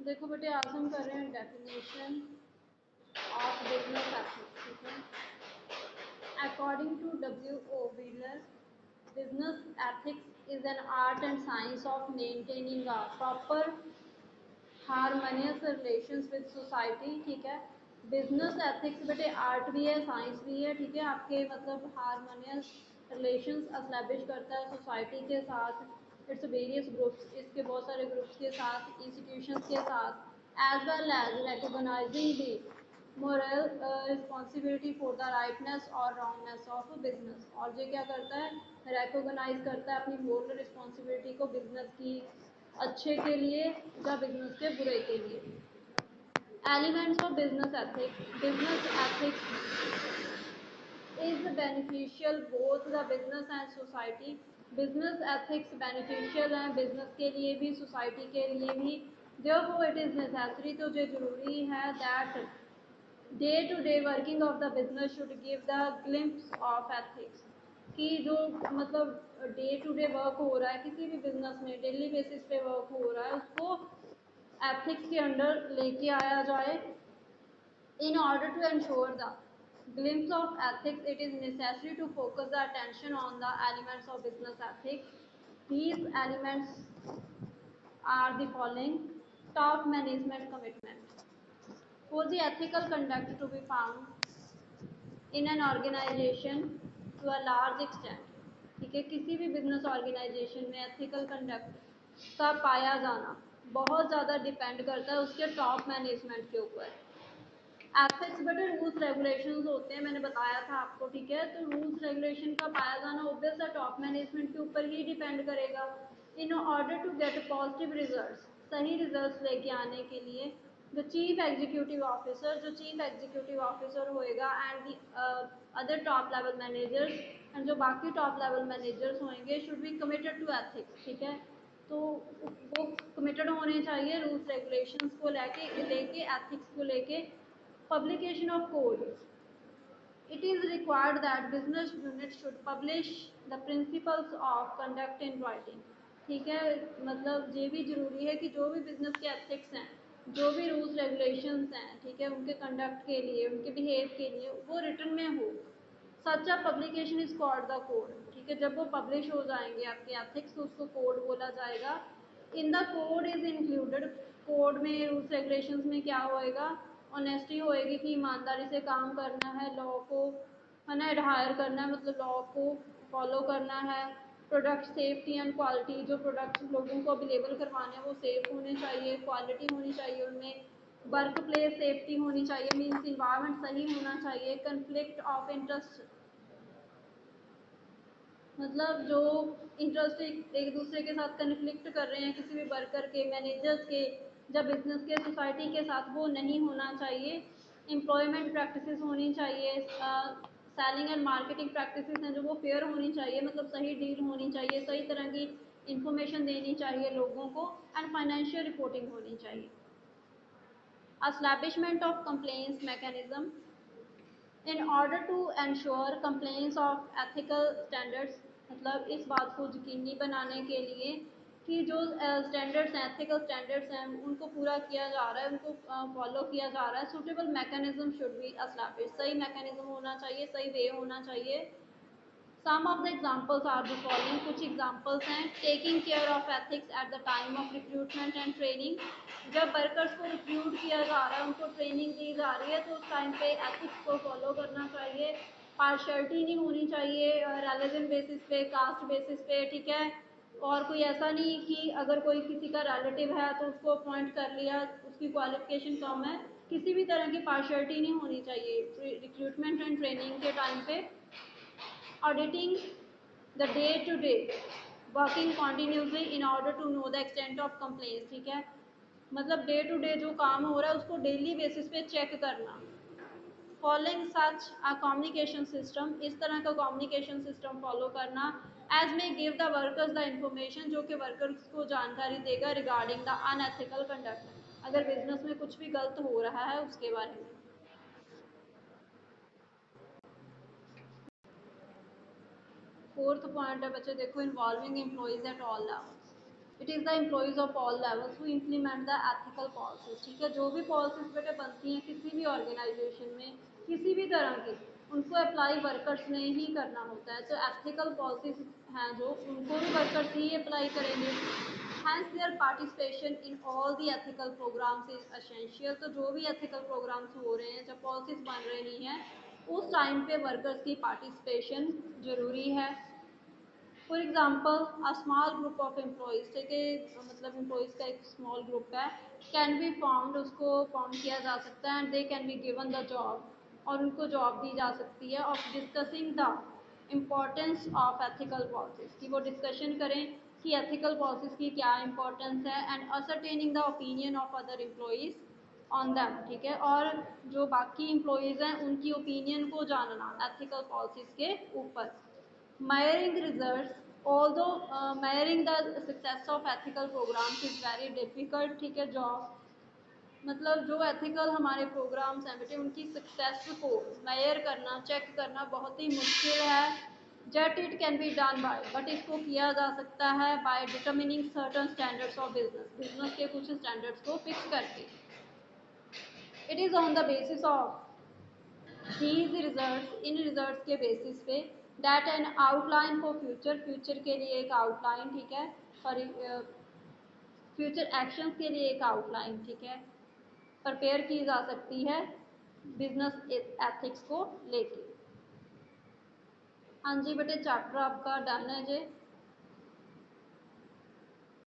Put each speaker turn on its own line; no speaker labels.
देखो बेटे, आज हम कर रहे हैं डेफिनेशन ऑफ बिजनेस एथिक्स। ठीक है, according to W.O. Wheeler, business ethics is an art and science of maintaining a proper harmonious relations with society. ठीक है, बिजनेस एथिक्स बेटे आर्ट भी है, साइंस भी है। ठीक है, आपके मतलब हारमोनियस रिलेशंस एस्टैब्लिश करता है सोसाइटी के साथ, इट्स वेरियस ग्रुप्स, इसके बहुत सारे ग्रुप्स के साथ, इंस्टीट्यूशंस के साथ, as well as recognising the moral responsibility for the rightness और रॉन्गनेस ऑफ बिजनेस। और ये क्या करता है, रिकॉग्नाइज करता है अपनी मोरल रिस्पॉन्सिबिलिटी को बिजनेस की अच्छे के लिए या बिजनेस के बुरे के लिए। Elements of business ethics. Business ethics is beneficial both the business and society. Business ethics beneficial है बिजनेस के लिए भी, सोसाइटी के लिए भी। देयरफॉर इट इज नेसेसरी, तो ये जरूरी है that day to day working of the business should give the glimpse of ethics. कि जो मतलब डे टू डे वर्क हो रहा है किसी भी बिजनेस में, डेली बेसिस पे वर्क हो रहा है, उसको एथिक्स के अंडर लेके आया जाए। In order to ensure the glimpse of ethics, it is necessary to focus the attention on the elements of business ethics. These elements are the following: top management commitment. For the ethical conduct to be found in an organization to a large extent, ठीक है, किसी भी business organisation में ethical conduct का पाया जाना बहुत ज़्यादा डिपेंड करता है उसके टॉप मैनेजमेंट के ऊपर। एथिक्स बेटे रूल्स रेगुलेशंस होते हैं, मैंने बताया था आपको। ठीक है, तो रूल्स रेगुलेशन का पाया जाना ऑब्वियस है टॉप मैनेजमेंट के ऊपर ही डिपेंड करेगा। In order to get positive results, सही रिजल्ट्स लेके आने के लिए, द चीफ एग्जीक्यूटिव ऑफिसर, जो चीफ एग्जीक्यूटिव ऑफिसर होएगा, and the other top level managers, and जो बाकी टॉप लेवल मैनेजर्स होंगे, should be committed to ethics. ठीक है, तो वो कमिटेड होने चाहिए रूल्स रेगुलेशंस को लेके एथिक्स को लेके। Publication of code. It is required that business units should publish the principles of conduct in writing. ठीक है, मतलब ये भी जरूरी है कि जो भी बिजनेस के एथिक्स हैं, जो भी रूल्स रेगुलेशंस हैं, ठीक है, उनके कंडक्ट के लिए, उनके बिहेव के लिए, वो रिटर्न में हो। Such a publication is called the code. ठीक है, जब वो पब्लिश हो जाएंगे आपके एथिक्स, तो उसको कोड बोला जाएगा। In the code is included, code में रूल्स रेगुलेशंस में क्या होएगा, ऑनेस्टी होएगी कि ईमानदारी से काम करना है, लॉ को है ना एडहायर करना है, मतलब लॉ को फॉलो करना है। प्रोडक्ट सेफ्टी एंड क्वालिटी, जो प्रोडक्ट्स लोगों को अवेलेबल करवाने हैं वो सेफ होने चाहिए, क्वालिटी होनी चाहिए उनमें, वर्क प्लेस सेफ्टी होनी चाहिए, मीन्स इन्वायरमेंट सही होना चाहिए। कन्फ्लिक्ट ऑफ इंटरेस्ट, मतलब जो इंटरेस्ट एक दूसरे के साथ कन्फ्लिक्ट कर रहे हैं किसी भी वर्कर के, मैनेजर्स के, जब बिजनेस के, सोसाइटी के साथ, वो नहीं होना चाहिए। एम्प्लॉयमेंट प्रैक्टिसेस होनी चाहिए, सेलिंग एंड मार्केटिंग प्रैक्टिसेस हैं जो वो फेयर होनी चाहिए, मतलब सही डील होनी चाहिए, सही तरह की इंफॉर्मेशन देनी चाहिए लोगों को, एंड फाइनेंशियल रिपोर्टिंग होनी चाहिए। Establishment of complaints mechanism. In order to ensure complaints of ethical standards, मतलब इस बात को यकीनी बनाने के लिए कि जो स्टैंडर्ड्स हैं, एथिकल स्टैंडर्ड्स हैं, उनको पूरा किया जा रहा है, उनको फॉलो किया जा रहा है। Suitable mechanism should be established, सही मैकेनिज्म होना चाहिए, सही वे होना चाहिए। Some of the examples are the following, कुछ एग्जांपल्स हैं। Taking care of ethics at the time of recruitment and training, जब वर्कर्स को रिक्रूट किया जा रहा है, उनको ट्रेनिंग दी जा रही है, तो उस टाइम पे एथिक्स को फॉलो करना चाहिए। पार्शियलिटी नहीं होनी चाहिए रिलीजन बेसिस पे, कास्ट बेसिस पे। ठीक है, और कोई ऐसा नहीं कि अगर कोई किसी का रिलेटिव है तो उसको अपॉइंट कर लिया, उसकी क्वालिफिकेशन कम है, किसी भी तरह की पार्शियलिटी नहीं होनी चाहिए रिक्रूटमेंट एंड ट्रेनिंग के टाइम पे। Auditing the day-to-day working continuously in order to know the extent of complaints। ठीक है, मतलब डे टू डे जो काम हो रहा है उसको डेली बेसिस पे चेक करना। Following such a communication system, इस तरह का कम्युनिकेशन सिस्टम फॉलो करना। As may give the workers the information, जो कि वर्कर्स को जानकारी देगा रिगार्डिंग द अनएथिकल कंडक्ट, अगर बिजनेस में कुछ भी गलत हो रहा है उसके बारे में। फोर्थ पॉइंट है बच्चे देखो, involving employees at all levels. It is the employees of all levels who implement the ethical policies. ठीक है, जो भी पॉलिसीज बेटे बनती हैं किसी भी ऑर्गेनाइजेशन में किसी भी तरह की, उनको अप्लाई वर्कर्स ने ही करना होता है। तो एथिकल पॉलिसीज हैं जो, उनको भी वर्कर्स ही अप्लाई करेंगे। Hence their participation in all the ethical programmes is essential. तो जो भी एथिकल प्रोग्राम्स हो रहे हैं, जब पॉलिसीज बन रही हैं, उस टाइम पे वर्कर्स की पार्टिसिपेशन ज़रूरी है। For example a small group of employees, ठीक है, मतलब एम्प्लॉयज़ का एक स्मॉल ग्रुप है, कैन बी फॉर्म्ड, उसको फॉर्म किया जा सकता है, and they can be given the job, और उनको जॉब दी जा सकती है of discussing the importance of ethical policies, कि वो डिस्कशन करें कि एथिकल पॉलिसीज की क्या इंपॉर्टेंस है, and ascertaining the opinion of other employees on them. ठीक है, और जो बाकी एम्प्लॉयज़ हैं उनकी ओपिनियन को जानना एथिकल पॉलिसीज के ऊपर। Measuring results, although measuring the success of ethical programs is very difficult। ठीक है, जॉब मतलब जो एथिकल हमारे प्रोग्राम्स हैं बेटे, उनकी सक्सेस को मेयर करना, चेक करना बहुत ही मुश्किल है। But it can be done by, but इसको किया जा सकता है by determining certain standards of business, business के कुछ स्टैंडर्ड्स को फिक्स करके। It is on the basis of these results, इन रिजल्ट्स के बेसिस पे, that an outline for future, future के लिए एक आउटलाइन, ठीक है, सॉरी फ्यूचर एक्शन के लिए एक आउटलाइन, ठीक है, प्रिपेयर की जा सकती है बिजनेस एथिक्स को लेके। हाँ जी बेटे, चैप्टर आपका डन है जी।